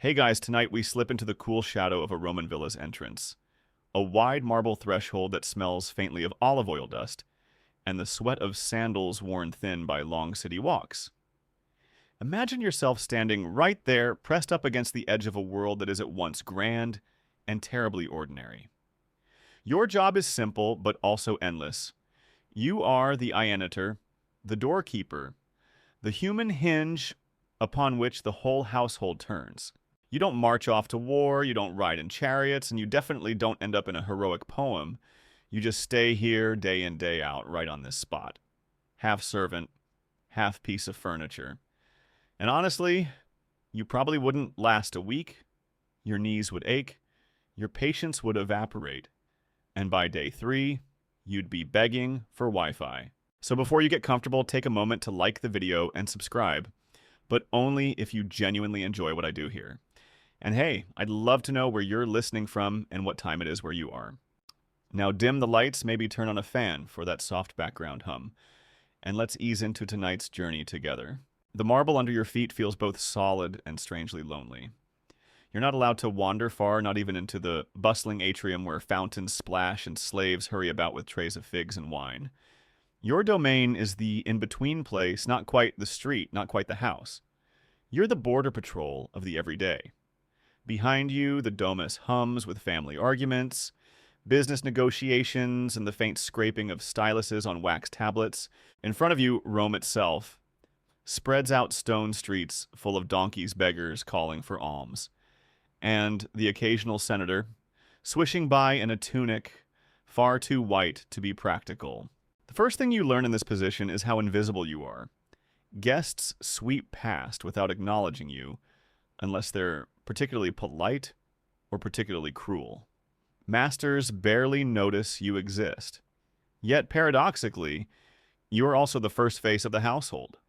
Hey guys, tonight we slip into the cool shadow of a Roman villa's entrance. A wide marble threshold that smells faintly of olive oil dust, and the sweat of sandals worn thin by long city walks. Imagine yourself standing right there, pressed up against the edge of a world that is at once grand and terribly ordinary. Your job is simple, but also endless. You are the Ianitor, the doorkeeper, the human hinge upon which the whole household turns. You don't march off to war, you don't ride in chariots, and you definitely don't end up in a heroic poem. You just stay here day in, day out, right on this spot. Half servant, half piece of furniture. And honestly, you probably wouldn't last a week. Your knees would ache, your patience would evaporate, and by day 3, you'd be begging for Wi-Fi. So before you get comfortable, take a moment to like the video and subscribe, but only if you genuinely enjoy what I do here. And hey, I'd love to know where you're listening from and what time it is where you are. Now dim the lights, maybe turn on a fan for that soft background hum, and let's ease into tonight's journey together. The marble under your feet feels both solid and strangely lonely. You're not allowed to wander far, not even into the bustling atrium where fountains splash and slaves hurry about with trays of figs and wine. Your domain is the in-between place, not quite the street, not quite the house. You're the border patrol of the everyday. Behind you, the domus hums with family arguments, business negotiations, and the faint scraping of styluses on wax tablets. In front of you, Rome itself spreads out stone streets full of donkeys, beggars calling for alms, and the occasional senator swishing by in a tunic far too white to be practical. The first thing you learn in this position is how invisible you are. Guests sweep past without acknowledging you, unless they're particularly polite or particularly cruel. Masters barely notice you exist. Yet, paradoxically, you are also the first face of the household.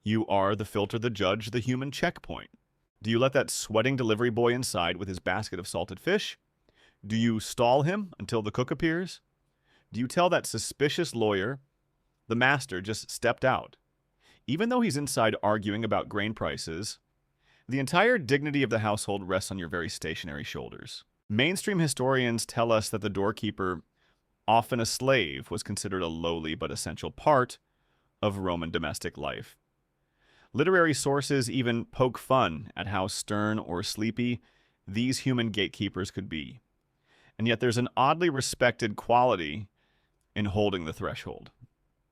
You are the filter, the judge, the human checkpoint. Do you let that sweating delivery boy inside with his basket of salted fish? Do you stall him until the cook appears? Do you tell that suspicious lawyer the master just stepped out, even though he's inside arguing about grain prices? The entire dignity of the household rests on your very stationary shoulders. Mainstream historians tell us that the doorkeeper, often a slave, was considered a lowly but essential part of Roman domestic life. Literary sources even poke fun at how stern or sleepy these human gatekeepers could be. And yet there's an oddly respected quality in holding the threshold.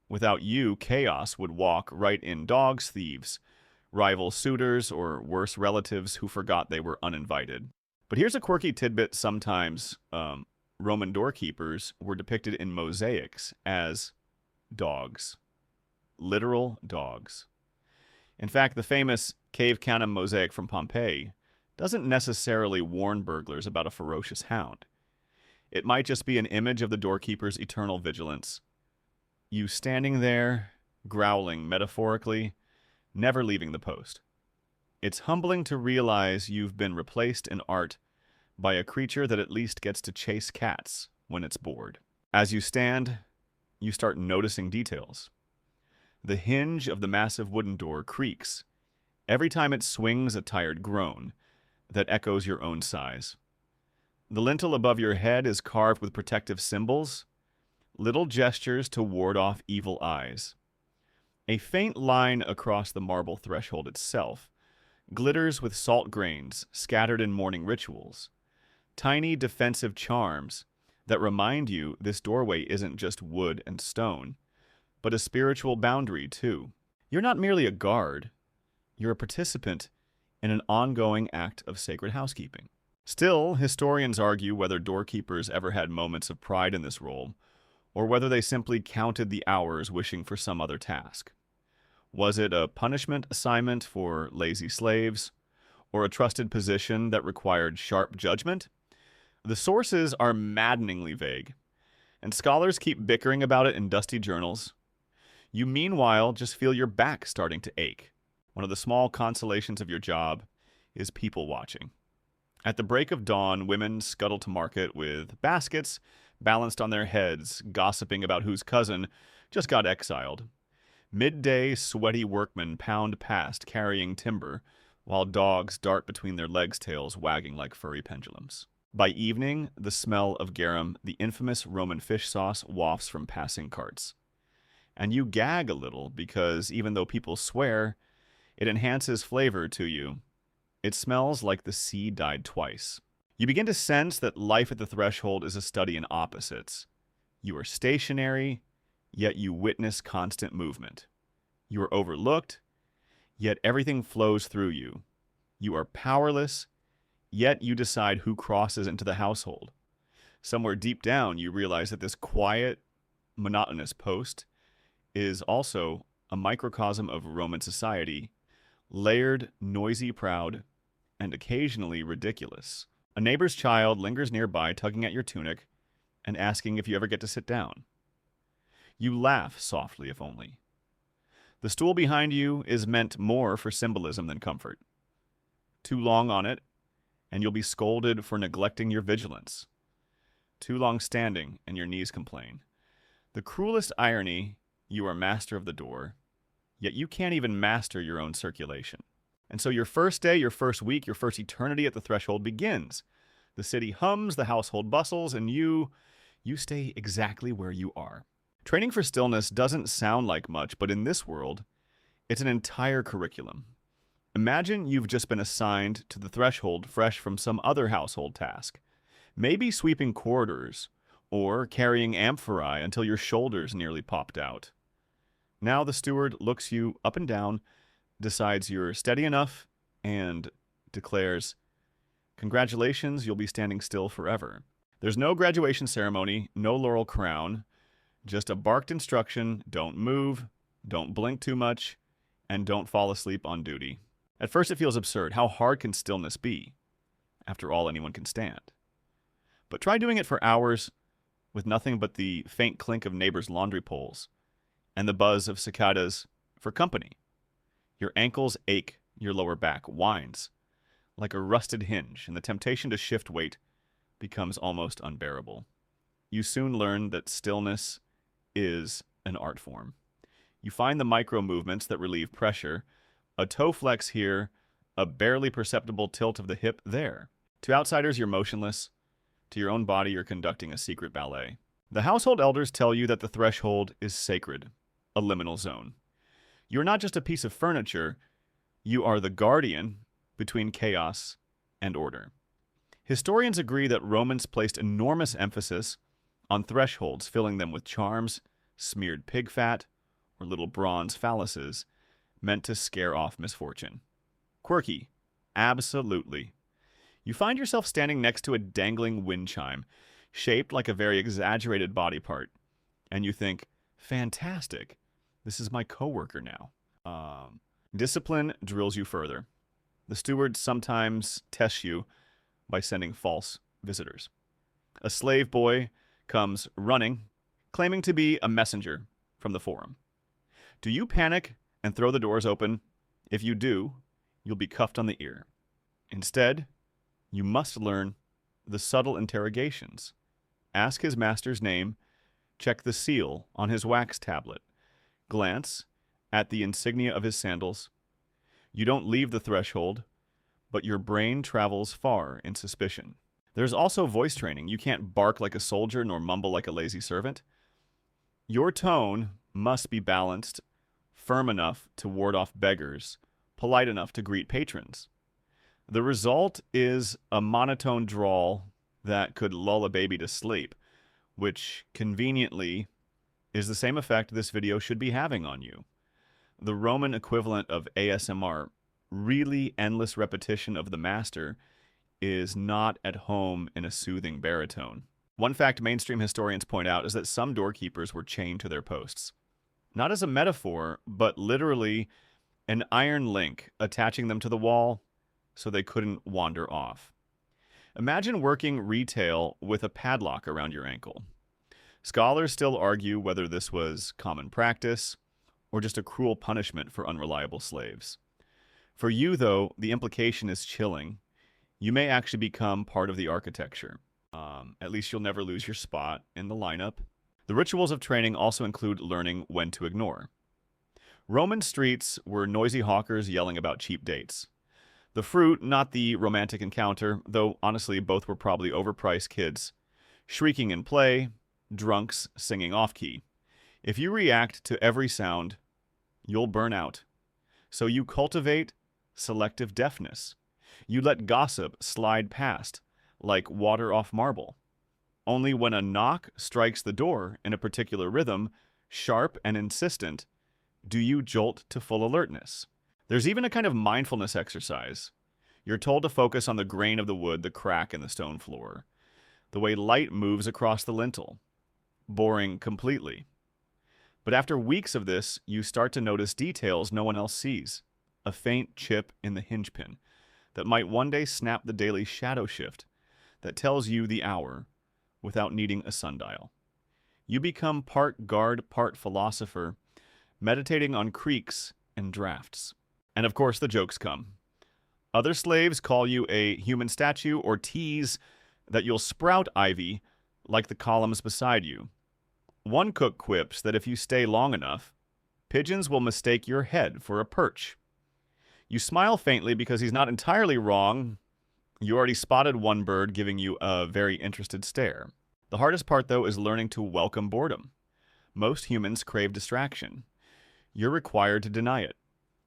Without you, chaos would walk right in. Dogs, thieves, rival suitors, or worse, relatives who forgot they were uninvited. But here's a quirky tidbit. Sometimes Roman doorkeepers were depicted in mosaics as dogs. Literal dogs. In fact, the famous Cave Canem mosaic from Pompeii doesn't necessarily warn burglars about a ferocious hound. It might just be an image of the doorkeeper's eternal vigilance. You standing there, growling metaphorically, never leaving the post. It's humbling to realize you've been replaced in art by a creature that at least gets to chase cats when it's bored. As you stand, you start noticing details. The hinge of the massive wooden door creaks every time it swings a tired groan that echoes your own sighs. The lintel above your head is carved with protective symbols, little gestures to ward off evil eyes. A faint line across the marble threshold itself glitters with salt grains scattered in morning rituals, tiny defensive charms that remind you this doorway isn't just wood and stone, but a spiritual boundary too. You're not merely a guard, you're a participant in an ongoing act of sacred housekeeping. Still, historians argue whether doorkeepers ever had moments of pride in this role, or whether they simply counted the hours wishing for some other task. Was it a punishment assignment for lazy slaves, or a trusted position that required sharp judgment? The sources are maddeningly vague, and scholars keep bickering about it in dusty journals. You meanwhile just feel your back starting to ache. One of the small consolations of your job is people watching. At the break of dawn, women scuttle to market with baskets balanced on their heads, gossiping about whose cousin just got exiled. Midday, sweaty workmen pound past carrying timber, while dogs dart between their legs' tails, wagging like furry pendulums. By evening, the smell of garum, the infamous Roman fish sauce, wafts from passing carts. And you gag a little because even though people swear, it enhances flavor to you. It smells like the sea died twice. You begin to sense that life at the threshold is a study in opposites. You are stationary, yet you witness constant movement. You are overlooked, yet everything flows through you. You are powerless, yet you decide who crosses into the household. Somewhere deep down, you realize that this quiet, monotonous post is also a microcosm of Roman society, layered, noisy, proud, and occasionally ridiculous. A neighbor's child lingers nearby, tugging at your tunic and asking if you ever get to sit down. You laugh softly, if only. The stool behind you is meant more for symbolism than comfort. Too long on it, and you'll be scolded for neglecting your vigilance. Too long standing, and your knees complain. The cruelest irony, you are master of the door, yet you can't even master your own circulation. And so your first day, your first week, your first eternity at the threshold begins. The city hums, the household bustles, and you stay exactly where you are. Training for stillness doesn't sound like much, but in this world, it's an entire curriculum. Imagine you've just been assigned to the threshold fresh from some other household task. Maybe sweeping corridors, or carrying amphorae until your shoulders nearly popped out. Now the steward looks you up and down, decides you're steady enough, and declares, "Congratulations, you'll be standing still forever." There's no graduation ceremony, no laurel crown, just a barked instruction: don't move, don't blink too much, and don't fall asleep on duty. At first it feels absurd. How hard can stillness be? After all, anyone can stand. But try doing it for hours with nothing but the faint clink of neighbors' laundry poles and the buzz of cicadas for company. Your ankles ache, your lower back whines like a rusted hinge, and the temptation to shift weight becomes almost unbearable. You soon learn that stillness is an art form. You find the micro movements that relieve pressure, a toe flex here, a barely perceptible tilt of the hip there. To outsiders, you're motionless. To your own body, you're conducting a secret ballet. The household elders tell you that the threshold is sacred, a liminal zone. You're not just a piece of furniture, you are the guardian between chaos and order. Historians agree that Romans placed enormous emphasis on thresholds, filling them with charms, smeared pig fat, or little bronze phalluses meant to scare off misfortune. Quirky? Absolutely. You find yourself standing next to a dangling wind chime, shaped like a very exaggerated body part, and you think, fantastic, this is my coworker now. Discipline drills you further. The steward sometimes tests you by sending false visitors. A slave boy comes running, claiming to be a messenger from the forum. Do you panic and throw the doors open? If you do, you'll be cuffed on the ear. Instead, you must learn the subtle interrogations. Ask his master's name, check the seal on his wax tablet, glance at the insignia of his sandals. You don't leave the threshold, but your brain travels far in suspicion. There's also voice training. You can't bark like a soldier nor mumble like a lazy servant. Your tone must be balanced, firm enough to ward off beggars, polite enough to greet patrons. The result is a monotone drawl that could lull a baby to sleep, which conveniently is the same effect this video should be having on you. The Roman equivalent of ASMR, really endless repetition of the master, is not at home in a soothing baritone. One fact mainstream historians point out is that some doorkeepers were chained to their posts. Not as a metaphor, but literally an iron link attaching them to the wall so they couldn't wander off. Imagine working retail with a padlock around your ankle. Scholars still argue whether this was common practice or just a cruel punishment for unreliable slaves. For you, though, the implication is chilling. You may actually become part of the architecture. At least you'll never lose your spot in the lineup. The rituals of training also include learning when to ignore. Roman streets were noisy hawkers yelling about cheap dates. The fruit, not the romantic encounter, though honestly both were probably overpriced kids, shrieking in play, drunks singing off-key. If you react to every sound, you'll burn out. So you cultivate selective deafness. You let gossip slide past, like water off marble. Only when a knock strikes the door in a particular rhythm, sharp and insistent, do you jolt to full alertness. There's even a kind of mindfulness exercise. You're told to focus on the grain of the wood, the crack in the stone floor, the way light moves across the lintel. Boring completely. But after weeks of this, you start to notice details no one else sees. A faint chip in the hinge pin that might one day snap the daily shadow shift that tells you the hour without needing a sundial. You become part guard, part philosopher, meditating on creaks and drafts. And of course, the jokes come. Other slaves call you a human statue or tease that you'll sprout ivy like the columns beside you. One cook quips that if you stay long enough, pigeons will mistake your head for a perch. You smile faintly because he's not entirely wrong. You already spotted one bird giving you a very interested stare. The hardest part, though, is learning to welcome boredom. Most humans crave distraction. You're required to deny it.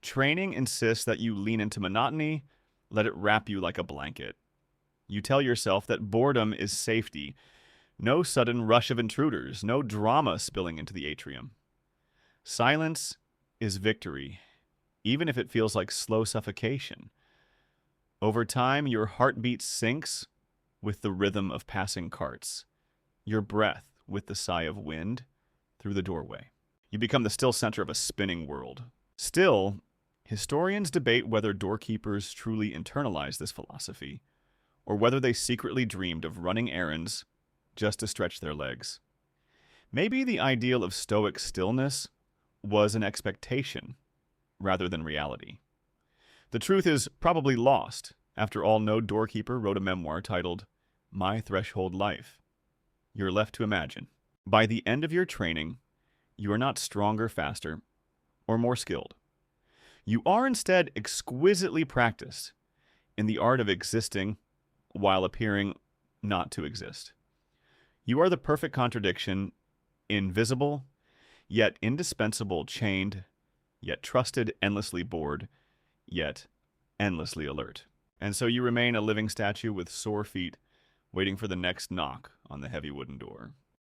Training insists that you lean into monotony, let it wrap you like a blanket. You tell yourself that boredom is safety. No sudden rush of intruders, no drama spilling into the atrium. Silence is victory, even if it feels like slow suffocation. Over time, your heartbeat sinks with the rhythm of passing carts, your breath with the sigh of wind through the doorway. You become the still center of a spinning world. Still, historians debate whether doorkeepers truly internalized this philosophy, or whether they secretly dreamed of running errands just to stretch their legs. Maybe the ideal of stoic stillness was an expectation rather than reality. The truth is probably lost. After all, no doorkeeper wrote a memoir titled My Threshold Life. You're left to imagine. By the end of your training, you are not stronger, faster, or more skilled. You are instead exquisitely practiced in the art of existing while appearing not to exist. You are the perfect contradiction, invisible, yet indispensable, chained, yet trusted, endlessly bored, yet endlessly alert. And so you remain a living statue with sore feet, waiting for the next knock on the heavy wooden door.